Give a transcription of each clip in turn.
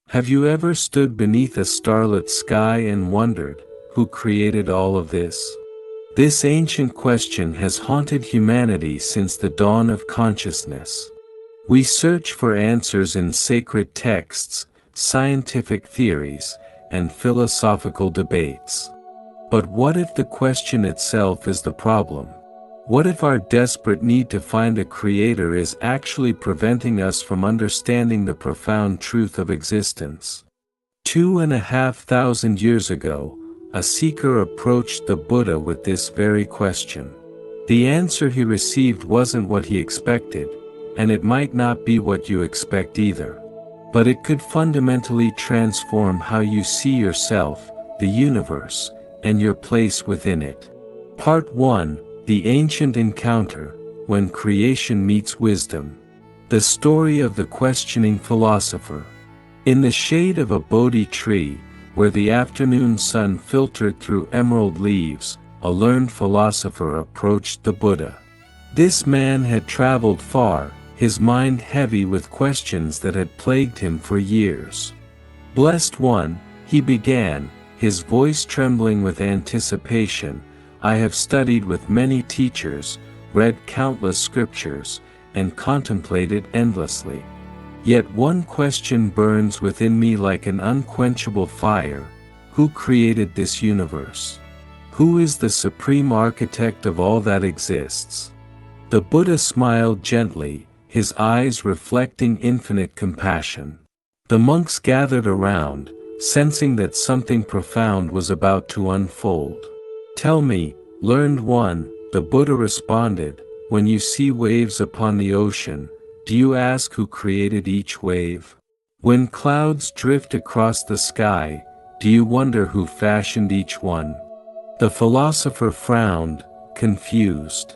Have you ever stood beneath a starlit sky and wondered, who created all of this? This ancient question has haunted humanity since the dawn of consciousness. We search for answers in sacred texts, scientific theories, and philosophical debates. But what if the question itself is the problem? What if our desperate need to find a creator is actually preventing us from understanding the profound truth of existence? 2,500 years ago, a seeker approached the Buddha with this very question. The answer he received wasn't what he expected, and it might not be what you expect either. But it could fundamentally transform how you see yourself, the universe, and your place within it. Part 1. The Ancient Encounter, When Creation Meets Wisdom. The story of the questioning philosopher. In the shade of a Bodhi tree, where the afternoon sun filtered through emerald leaves, a learned philosopher approached the Buddha. This man had traveled far, his mind heavy with questions that had plagued him for years. "Blessed One," he began, his voice trembling with anticipation, "I have studied with many teachers, read countless scriptures, and contemplated endlessly. Yet one question burns within me like an unquenchable fire: who created this universe? Who is the supreme architect of all that exists?" The Buddha smiled gently, his eyes reflecting infinite compassion. The monks gathered around, sensing that something profound was about to unfold. "Tell me, learned one," the Buddha responded, "when you see waves upon the ocean, do you ask who created each wave? When clouds drift across the sky, do you wonder who fashioned each one?" The philosopher frowned, confused.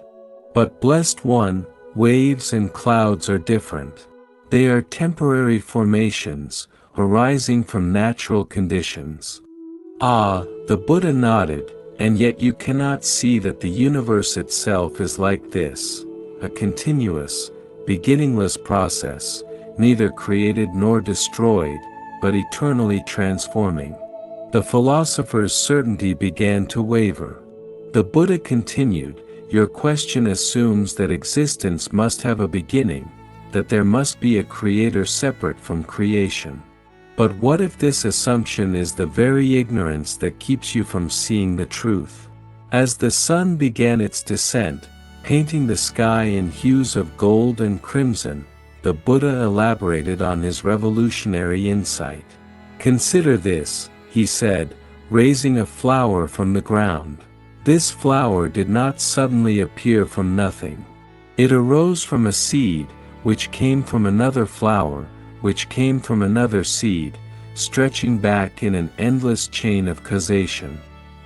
"But blessed one, waves and clouds are different. They are temporary formations, arising from natural conditions." "Ah," the Buddha nodded, "and yet you cannot see that the universe itself is like this, a continuous, beginningless process, neither created nor destroyed, but eternally transforming." The philosopher's certainty began to waver. The Buddha continued, "Your question assumes that existence must have a beginning, that there must be a creator separate from creation. But what if this assumption is the very ignorance that keeps you from seeing the truth?" As the sun began its descent, painting the sky in hues of gold and crimson, the Buddha elaborated on his revolutionary insight. "Consider this," he said, raising a flower from the ground. "This flower did not suddenly appear from nothing. It arose from a seed, which came from another flower, which came from another seed, stretching back in an endless chain of causation.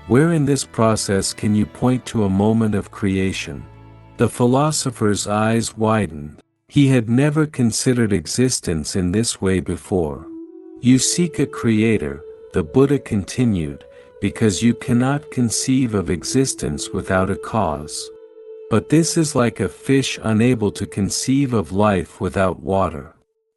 Where in this process can you point to a moment of creation?" The philosopher's eyes widened. He had never considered existence in this way before. "You seek a creator," the Buddha continued, "because you cannot conceive of existence without a cause. But this is like a fish unable to conceive of life without water.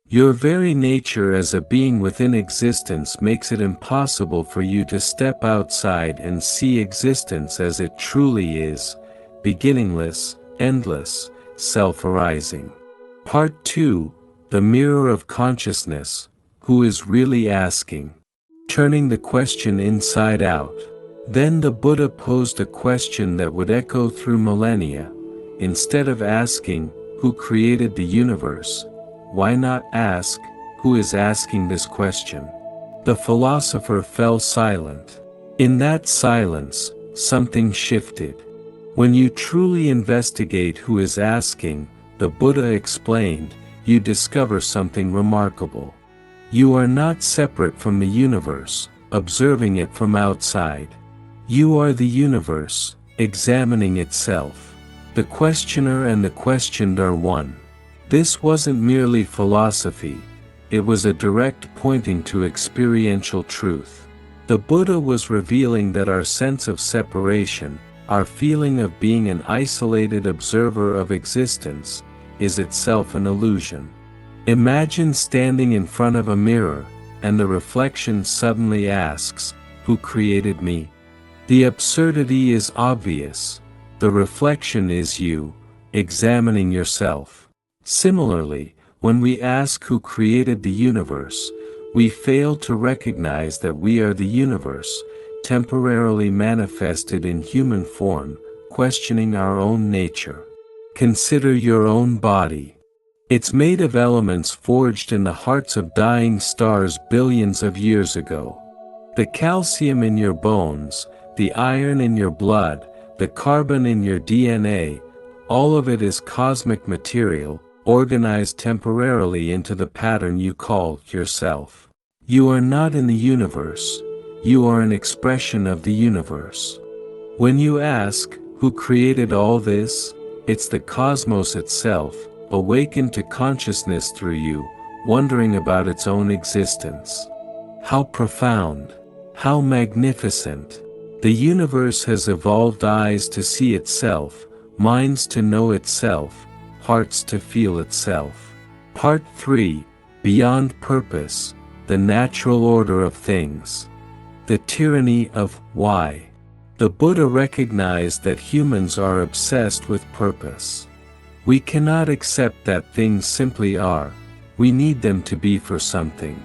Your very nature as a being within existence makes it impossible for you to step outside and see existence as it truly is, beginningless, endless, self-arising." Part 2. The Mirror of Consciousness, Who is really asking? Turning the question inside out. Then the Buddha posed a question that would echo through millennia. Instead of asking, "Who created the universe?" why not ask, "Who is asking this question?" The philosopher fell silent. In that silence, something shifted. When you truly investigate who is asking, the Buddha explained, you discover something remarkable. You are not separate from the universe, observing it from outside. You are the universe, examining itself. The questioner and the questioned are one. This wasn't merely philosophy, it was a direct pointing to experiential truth. The Buddha was revealing that our sense of separation, our feeling of being an isolated observer of existence, is itself an illusion. Imagine standing in front of a mirror, and the reflection suddenly asks, "Who created me?" The absurdity is obvious. The reflection is you, examining yourself. Similarly, when we ask who created the universe, we fail to recognize that we are the universe, temporarily manifested in human form, questioning our own nature. Consider your own body. It's made of elements forged in the hearts of dying stars billions of years ago. The calcium in your bones, the iron in your blood, the carbon in your DNA, all of it is cosmic material, organized temporarily into the pattern you call yourself. You are not in the universe, you are an expression of the universe. When you ask, who created all this? It's the cosmos itself, awakened to consciousness through you, wondering about its own existence. How profound! How magnificent! The universe has evolved eyes to see itself, minds to know itself, hearts to feel itself. Part 3, Beyond Purpose, the Natural Order of Things. The Tyranny of Why. The Buddha recognized that humans are obsessed with purpose. We cannot accept that things simply are, we need them to be for something.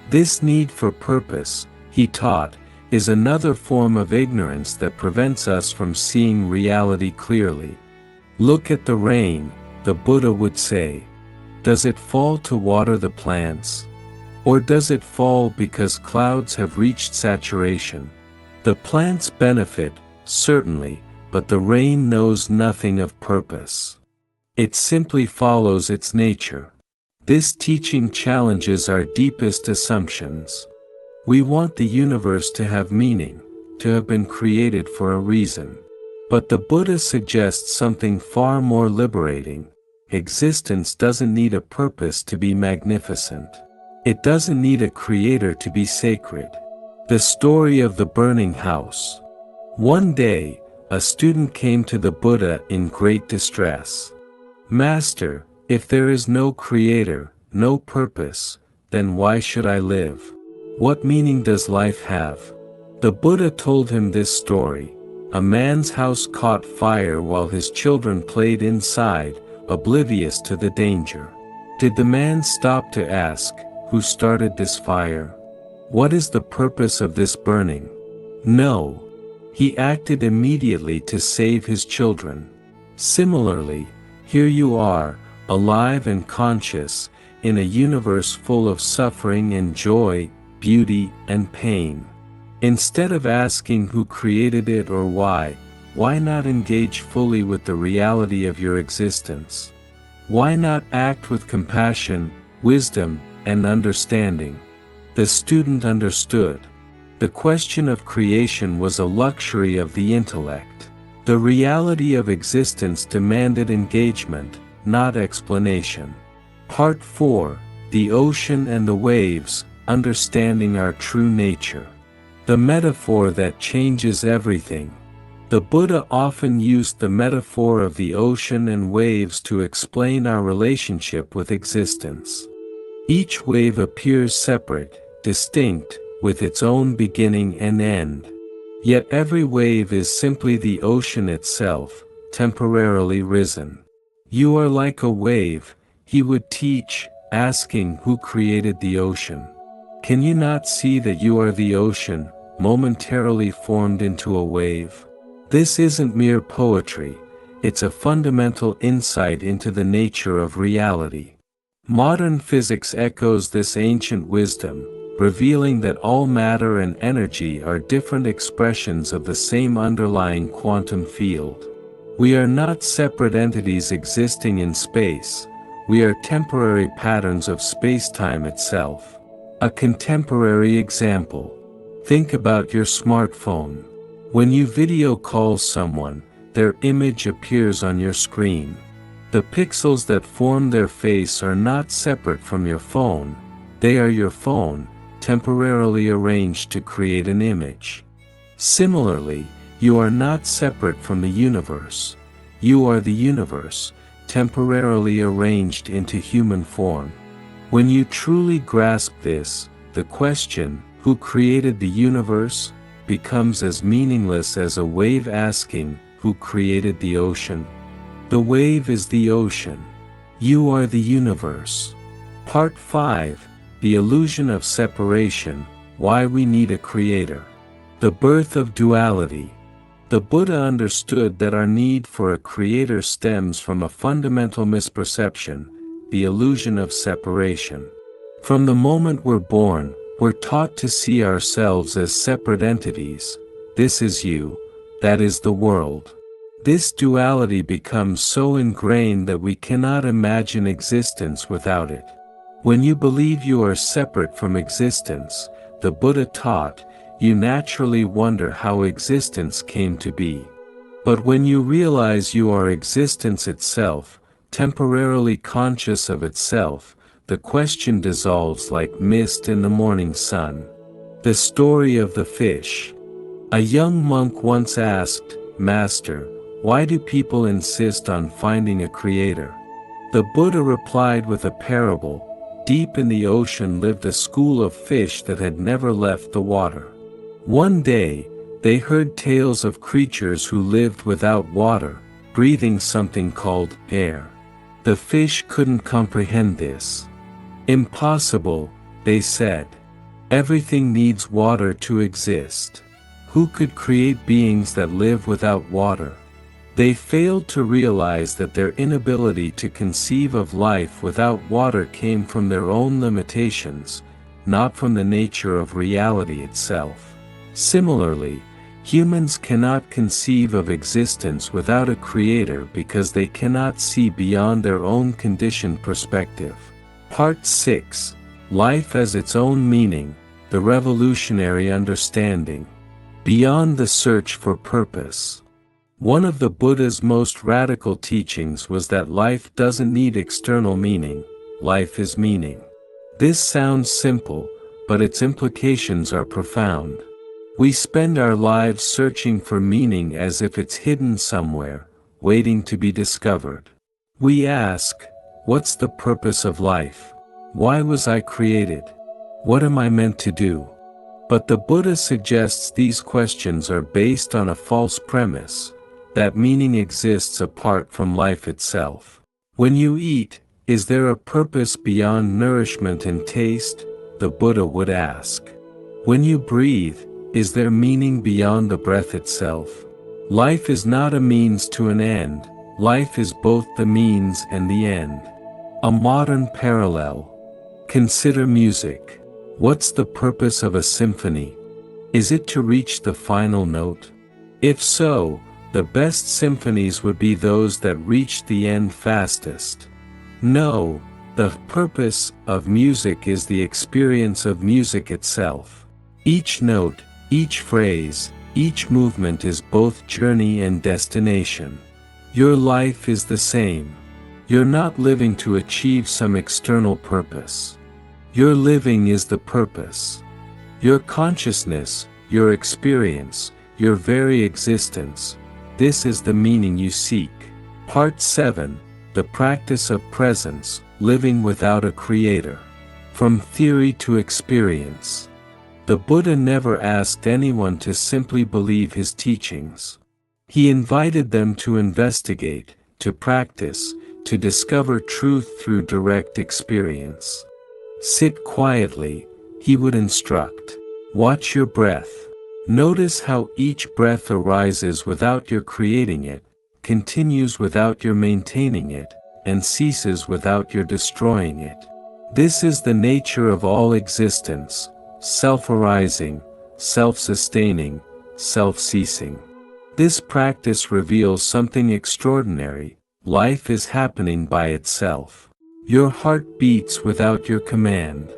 This need for purpose, he taught, is another form of ignorance that prevents us from seeing reality clearly. Look at the rain, the Buddha would say. Does it fall to water the plants? Or does it fall because clouds have reached saturation? The plants benefit, certainly, but the rain knows nothing of purpose. It simply follows its nature. This teaching challenges our deepest assumptions. We want the universe to have meaning, to have been created for a reason. But the Buddha suggests something far more liberating. Existence doesn't need a purpose to be magnificent. It doesn't need a creator to be sacred. The story of the burning house. One day, a student came to the Buddha in great distress. "Master, if there is no creator, no purpose, then why should I live? What meaning does life have?" The Buddha told him this story. A man's house caught fire while his children played inside, oblivious to the danger. Did the man stop to ask, who started this fire? What is the purpose of this burning? No. He acted immediately to save his children. Similarly, here you are, alive and conscious, in a universe full of suffering and joy, beauty and pain. Instead of asking who created it or why not engage fully with the reality of your existence? Why not act with compassion, wisdom, and understanding? The student understood. The question of creation was a luxury of the intellect. The reality of existence demanded engagement, not explanation. Part 4, The Ocean and the Waves, Understanding Our True Nature. The metaphor that changes everything. The Buddha often used the metaphor of the ocean and waves to explain our relationship with existence. Each wave appears separate, distinct, with its own beginning and end. Yet every wave is simply the ocean itself, temporarily risen. You are like a wave, he would teach, asking who created the ocean. Can you not see that you are the ocean, momentarily formed into a wave? This isn't mere poetry, it's a fundamental insight into the nature of reality. Modern physics echoes this ancient wisdom, revealing that all matter and energy are different expressions of the same underlying quantum field. We are not separate entities existing in space, we are temporary patterns of space-time itself. A contemporary example. Think about your smartphone. When you video call someone, their image appears on your screen. The pixels that form their face are not separate from your phone, they are your phone, temporarily arranged to create an image. Similarly, you are not separate from the universe. You are the universe, temporarily arranged into human form. When you truly grasp this, the question, "Who created the universe?" becomes as meaningless as a wave asking, "Who created the ocean?" The wave is the ocean. You are the universe. Part 5, The Illusion of Separation, Why We Need a Creator. The Birth of Duality. The Buddha understood that our need for a creator stems from a fundamental misperception, the illusion of separation. From the moment we're born, we're taught to see ourselves as separate entities. This is you, that is the world. This duality becomes so ingrained that we cannot imagine existence without it. When you believe you are separate from existence, the Buddha taught, you naturally wonder how existence came to be. But when you realize you are existence itself, temporarily conscious of itself, the question dissolves like mist in the morning sun. The story of the fish. A young monk once asked, "Master, why do people insist on finding a creator?" The Buddha replied with a parable. Deep in the ocean lived a school of fish that had never left the water. One day, they heard tales of creatures who lived without water, breathing something called air. The fish couldn't comprehend this. "Impossible," they said. "Everything needs water to exist. Who could create beings that live without water?" They failed to realize that their inability to conceive of life without water came from their own limitations, not from the nature of reality itself. Similarly, humans cannot conceive of existence without a creator because they cannot see beyond their own conditioned perspective. Part 6, Life as Its Own Meaning, The Revolutionary Understanding. Beyond the Search for Purpose. One of the Buddha's most radical teachings was that life doesn't need external meaning, life is meaning. This sounds simple, but its implications are profound. We spend our lives searching for meaning as if it's hidden somewhere, waiting to be discovered. We ask, what's the purpose of life? Why was I created? What am I meant to do? But the Buddha suggests these questions are based on a false premise, that meaning exists apart from life itself. When you eat, is there a purpose beyond nourishment and taste? The Buddha would ask. When you breathe, is there meaning beyond the breath itself? Life is not a means to an end, life is both the means and the end. A modern parallel. Consider music. What's the purpose of a symphony? Is it to reach the final note? If so, the best symphonies would be those that reach the end fastest. No, the purpose of music is the experience of music itself. Each note, each phrase, each movement is both journey and destination. Your life is the same. You're not living to achieve some external purpose. Your living is the purpose. Your consciousness, your experience, your very existence, this is the meaning you seek. Part 7, The Practice of Presence, Living Without a Creator. From Theory to Experience. The Buddha never asked anyone to simply believe his teachings. He invited them to investigate, to practice, to discover truth through direct experience. Sit quietly, he would instruct. Watch your breath. Notice how each breath arises without your creating it, continues without your maintaining it, and ceases without your destroying it. This is the nature of all existence, self-arising, self-sustaining, self-ceasing. This practice reveals something extraordinary. Life is happening by itself. Your heart beats without your command.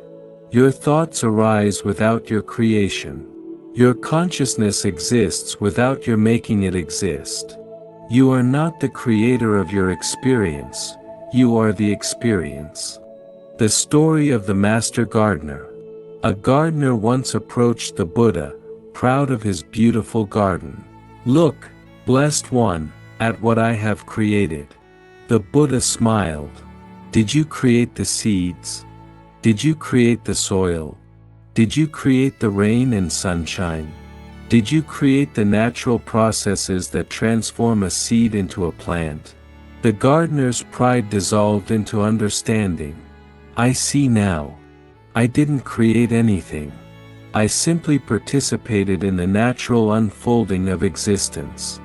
Your thoughts arise without your creation. Your consciousness exists without your making it exist. You are not the creator of your experience, you are the experience. The story of the master gardener. A gardener once approached the Buddha, proud of his beautiful garden. "Look, blessed one, at what I have created." The Buddha smiled. "Did you create the seeds? Did you create the soil? Did you create the rain and sunshine? Did you create the natural processes that transform a seed into a plant? The gardener's pride dissolved into understanding. I see now. I didn't create anything. I simply participated in the natural unfolding of existence.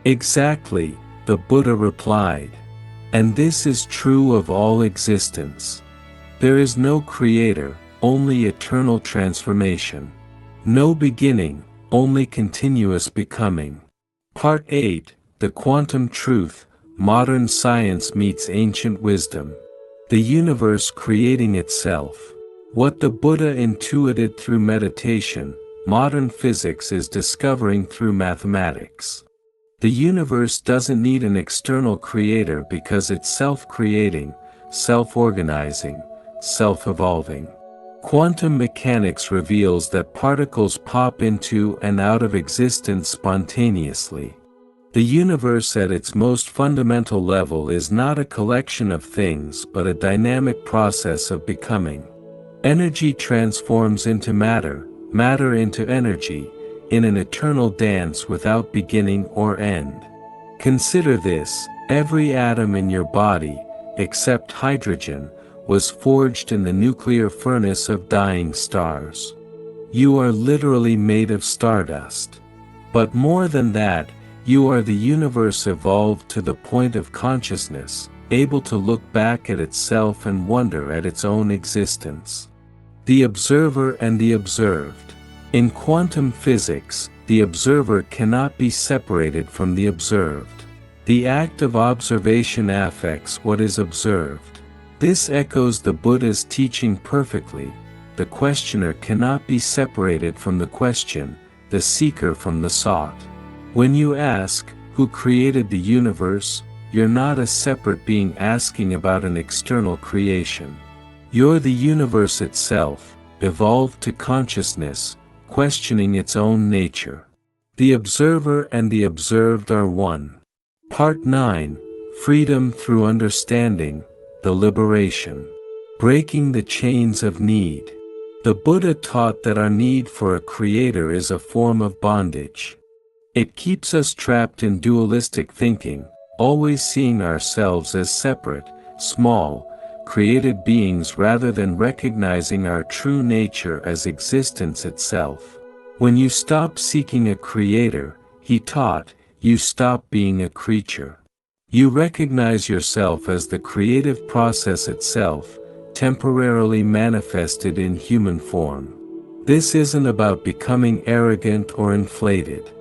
Exactly, the Buddha replied. And this is true of all existence. There is no creator, only eternal transformation. No beginning, only continuous becoming. Part 8, The Quantum Truth, Modern Science Meets Ancient Wisdom. The universe creating itself. What the Buddha intuited through meditation, modern physics is discovering through mathematics. The universe doesn't need an external creator because it's self-creating, self-organizing, self-evolving. Quantum mechanics reveals that particles pop into and out of existence spontaneously. The universe at its most fundamental level is not a collection of things but a dynamic process of becoming. Energy transforms into matter, matter into energy, in an eternal dance without beginning or end. Consider this: every atom in your body, except hydrogen, was forged in the nuclear furnace of dying stars. You are literally made of stardust. But more than that, you are the universe evolved to the point of consciousness, able to look back at itself and wonder at its own existence. The observer and the observed. In quantum physics, the observer cannot be separated from the observed. The act of observation affects what is observed. This echoes the Buddha's teaching perfectly. The questioner cannot be separated from the question, the seeker from the sought. When you ask, who created the universe, you're not a separate being asking about an external creation. You're the universe itself, evolved to consciousness, questioning its own nature. The observer and the observed are one. Part 9, Freedom through Understanding, the Liberation. Breaking the chains of need. The Buddha taught that our need for a creator is a form of bondage. It keeps us trapped in dualistic thinking, always seeing ourselves as separate, small, created beings rather than recognizing our true nature as existence itself. When you stop seeking a creator, he taught, you stop being a creature. You recognize yourself as the creative process itself, temporarily manifested in human form. This isn't about becoming arrogant or inflated.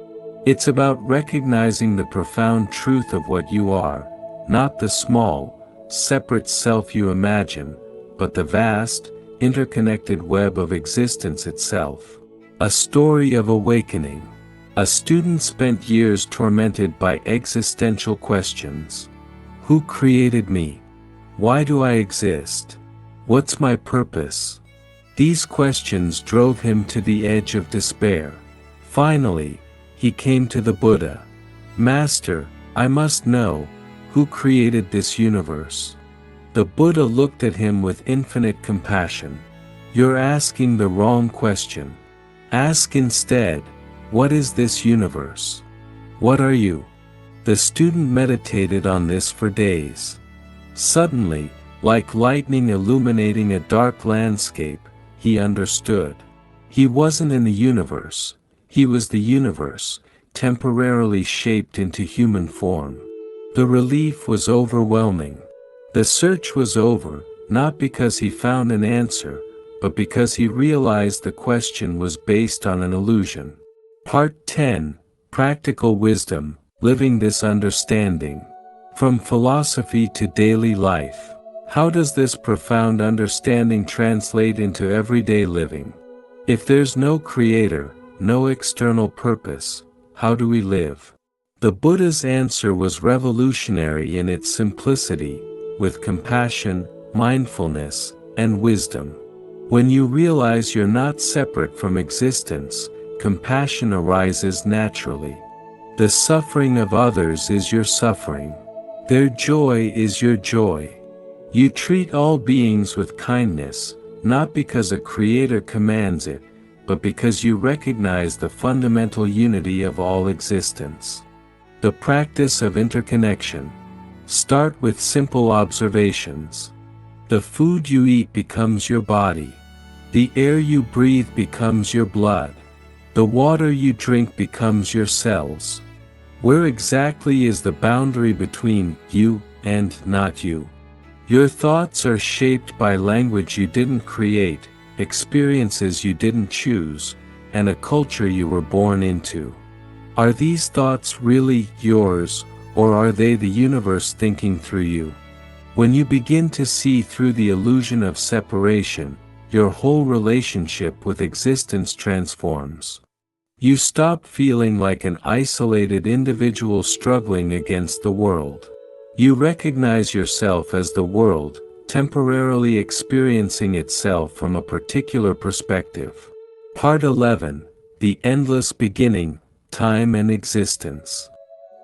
It's about recognizing the profound truth of what you are, not the small, separate self you imagine, but the vast, interconnected web of existence itself. A story of awakening. A student spent years tormented by existential questions. Who created me? Why do I exist? What's my purpose? These questions drove him to the edge of despair. Finally, he came to the Buddha. Master, I must know, who created this universe? The Buddha looked at him with infinite compassion. You're asking the wrong question. Ask instead, what is this universe? What are you? The student meditated on this for days. Suddenly, like lightning illuminating a dark landscape, he understood. He wasn't in the universe, he was the universe, temporarily shaped into human form. The relief was overwhelming. The search was over, not because he found an answer, but because he realized the question was based on an illusion. Part 10, Practical Wisdom, Living This Understanding. From philosophy to daily life. How does this profound understanding translate into everyday living? If there's no creator, no external purpose, how do we live? The Buddha's answer was revolutionary in its simplicity, with compassion, mindfulness, and wisdom. When you realize you're not separate from existence, compassion arises naturally. The suffering of others is your suffering. Their joy is your joy. You treat all beings with kindness, not because a creator commands it, but because you recognize the fundamental unity of all existence. The practice of interconnection. Start with simple observations. The food you eat becomes your body. The air you breathe becomes your blood. The water you drink becomes your cells. Where exactly is the boundary between you and not you? Your thoughts are shaped by language you didn't create, experiences you didn't choose, and a culture you were born into. Are these thoughts really yours, or are they the universe thinking through you? When you begin to see through the illusion of separation, your whole relationship with existence transforms. You stop feeling like an isolated individual struggling against the world. You recognize yourself as the world, temporarily experiencing itself from a particular perspective. Part 11. The Endless Beginning, Time and Existence.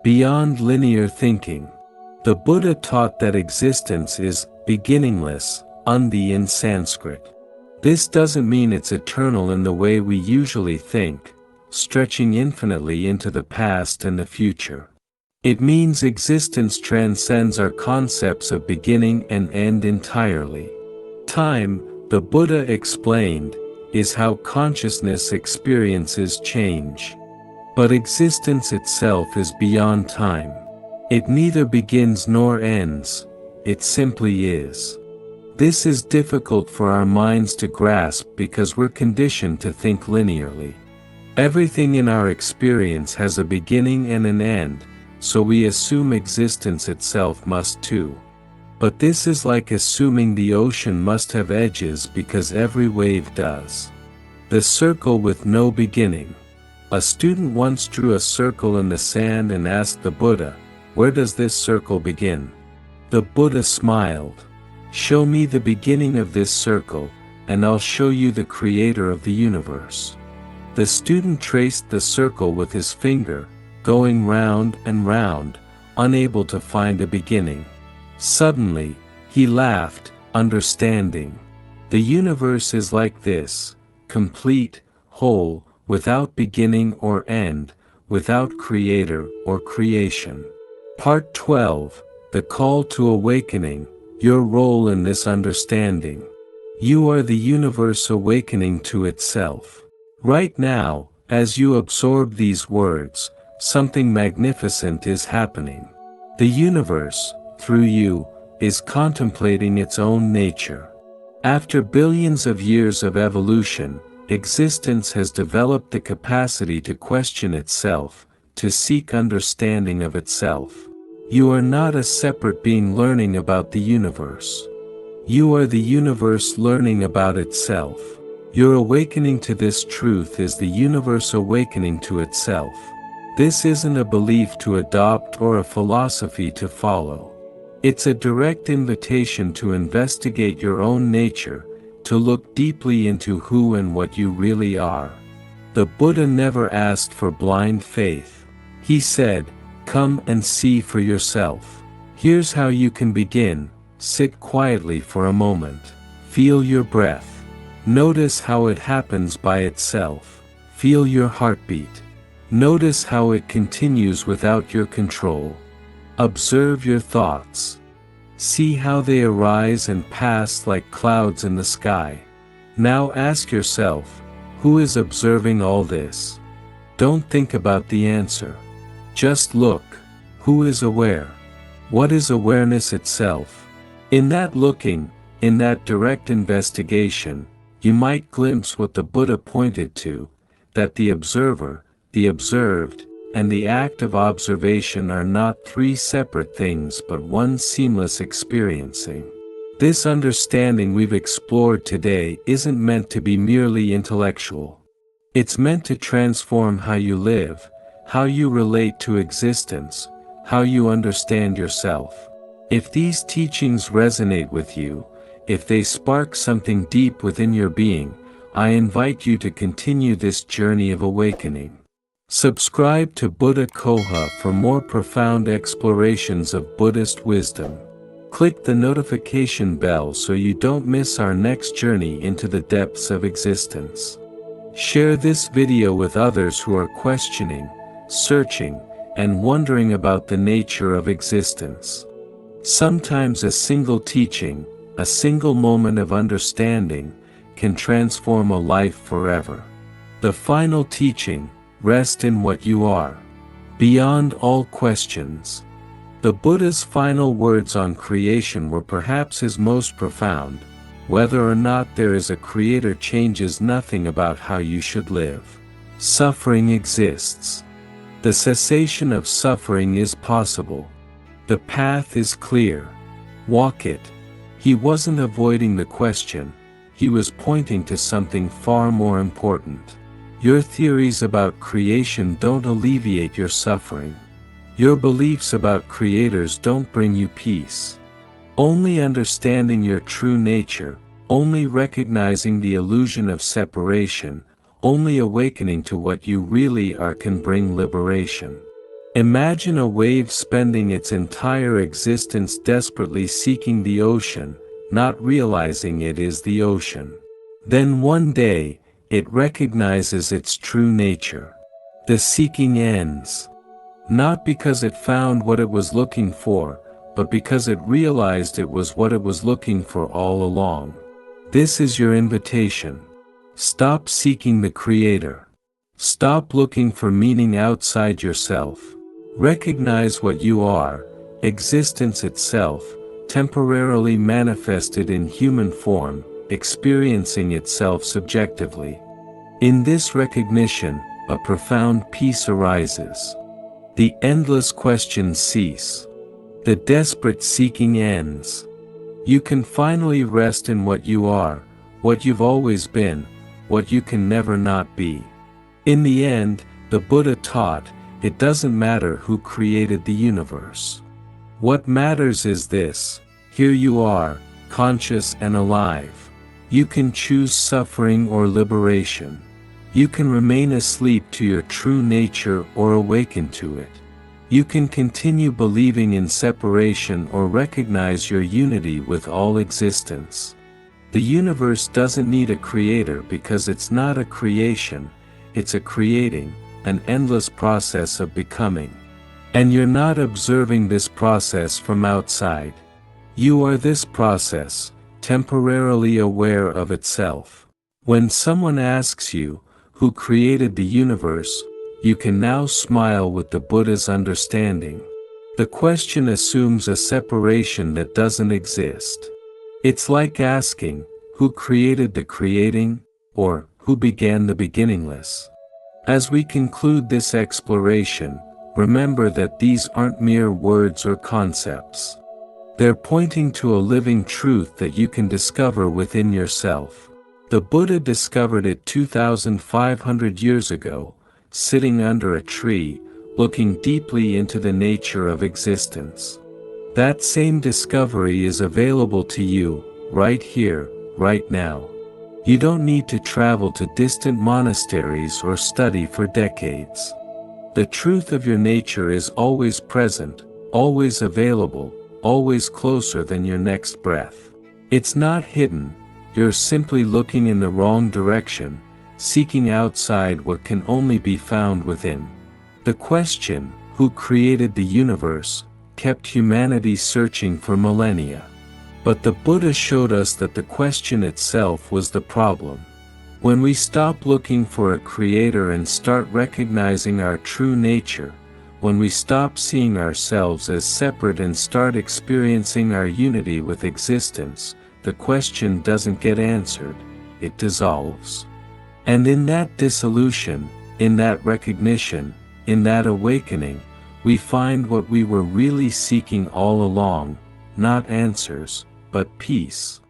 Beyond linear thinking. The Buddha taught that existence is beginningless, undi in Sanskrit. This doesn't mean it's eternal in the way we usually think, stretching infinitely into the past and the future. It means existence transcends our concepts of beginning and end entirely. Time, the Buddha explained, is how consciousness experiences change. But existence itself is beyond time. It neither begins nor ends, it simply is. This is difficult for our minds to grasp because we're conditioned to think linearly. Everything in our experience has a beginning and an end, so we assume existence itself must too. But this is like assuming the ocean must have edges because every wave does. The circle with no beginning. A student once drew a circle in the sand and asked the Buddha, "Where does this circle begin?" The Buddha smiled. "Show me the beginning of this circle, and I'll show you the creator of the universe." The student traced the circle with his finger, going round and round, unable to find a beginning. Suddenly, he laughed, understanding. The universe is like this, complete, whole, without beginning or end, without creator or creation. Part 12. The Call to Awakening, Your Role in This Understanding. You are the universe awakening to itself. Right now, as you absorb these words, something magnificent is happening. The universe, through you, is contemplating its own nature. After billions of years of evolution, existence has developed the capacity to question itself, to seek understanding of itself. You are not a separate being learning about the universe. You are the universe learning about itself. Your awakening to this truth is the universe awakening to itself. This isn't a belief to adopt or a philosophy to follow. It's a direct invitation to investigate your own nature, to look deeply into who and what you really are. The Buddha never asked for blind faith. He said, "Come and see for yourself." Here's how you can begin. Sit quietly for a moment. Feel your breath. Notice how it happens by itself. Feel your heartbeat. Notice how it continues without your control. Observe your thoughts. See how they arise and pass like clouds in the sky. Now ask yourself, who is observing all this? Don't think about the answer. Just look. Who is aware? What is awareness itself? In that looking, in that direct investigation, you might glimpse what the Buddha pointed to, that the observer, the observed, and the act of observation are not three separate things but one seamless experiencing. This understanding we've explored today isn't meant to be merely intellectual. It's meant to transform how you live, how you relate to existence, how you understand yourself. If these teachings resonate with you, if they spark something deep within your being, I invite you to continue this journey of awakening. Subscribe to Buddha Coha for more profound explorations of Buddhist wisdom. Click the notification bell so you don't miss our next journey into the depths of existence. Share this video with others who are questioning, searching, and wondering about the nature of existence. Sometimes a single teaching, a single moment of understanding, can transform a life forever. The final teaching: rest in what you are. Beyond all questions. The Buddha's final words on creation were perhaps his most profound. Whether or not there is a creator changes nothing about how you should live. Suffering exists. The cessation of suffering is possible. The path is clear. Walk it. He wasn't avoiding the question, he was pointing to something far more important. Your theories about creation don't alleviate your suffering. Your beliefs about creators don't bring you peace. Only understanding your true nature, only recognizing the illusion of separation, only awakening to what you really are can bring liberation. Imagine a wave spending its entire existence desperately seeking the ocean, not realizing it is the ocean. Then one day, it recognizes its true nature. The seeking ends. Not because it found what it was looking for, but because it realized it was what it was looking for all along. This is your invitation. Stop seeking the Creator. Stop looking for meaning outside yourself. Recognize what you are, existence itself, temporarily manifested in human form, experiencing itself subjectively. In this recognition, a profound peace arises. The endless questions cease. The desperate seeking ends. You can finally rest in what you are, what you've always been, what you can never not be. In the end, the Buddha taught, it doesn't matter who created the universe. What matters is this: here you are, conscious and alive. You can choose suffering or liberation. You can remain asleep to your true nature or awaken to it. You can continue believing in separation or recognize your unity with all existence. The universe doesn't need a creator because it's not a creation, it's a creating, an endless process of becoming. And you're not observing this process from outside. You are this process, temporarily aware of itself. When someone asks you, who created the universe, you can now smile with the Buddha's understanding. The question assumes a separation that doesn't exist. It's like asking, who created the creating, or who began the beginningless? As we conclude this exploration, remember that these aren't mere words or concepts. They're pointing to a living truth that you can discover within yourself. The Buddha discovered it 2,500 years ago, sitting under a tree, looking deeply into the nature of existence. That same discovery is available to you, right here, right now. You don't need to travel to distant monasteries or study for decades. The truth of your nature is always present, always available, always closer than your next breath. It's not hidden, you're simply looking in the wrong direction, seeking outside what can only be found within. The question, who created the universe, kept humanity searching for millennia. But the Buddha showed us that the question itself was the problem. When we stop looking for a creator and start recognizing our true nature, when we stop seeing ourselves as separate and start experiencing our unity with existence, the question doesn't get answered, it dissolves. And in that dissolution, in that recognition, in that awakening, we find what we were really seeking all along, not answers, but peace.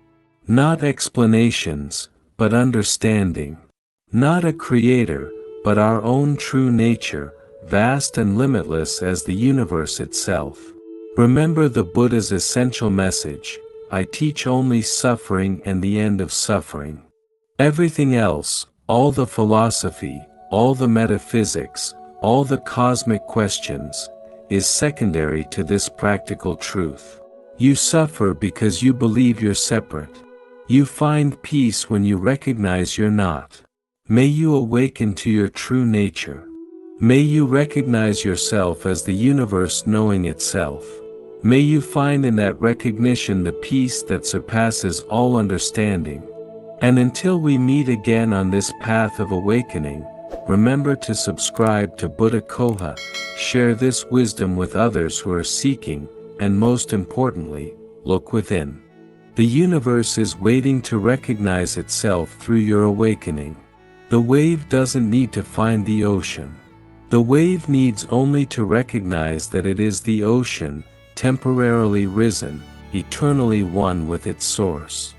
Not explanations, but understanding. Not a creator, but our own true nature, vast and limitless as the universe itself. Remember the Buddha's essential message: I teach only suffering and the end of suffering. Everything else, all the philosophy, all the metaphysics, all the cosmic questions, is secondary to this practical truth. You suffer because you believe you're separate. You find peace when you recognize you're not. May you awaken to your true nature. May you recognize yourself as the universe knowing itself. May you find in that recognition the peace that surpasses all understanding. And until we meet again on this path of awakening, remember to subscribe to Buddha Coha, share this wisdom with others who are seeking, and most importantly, look within. The universe is waiting to recognize itself through your awakening. The wave doesn't need to find the ocean. The wave needs only to recognize that it is the ocean, temporarily risen, eternally one with its source.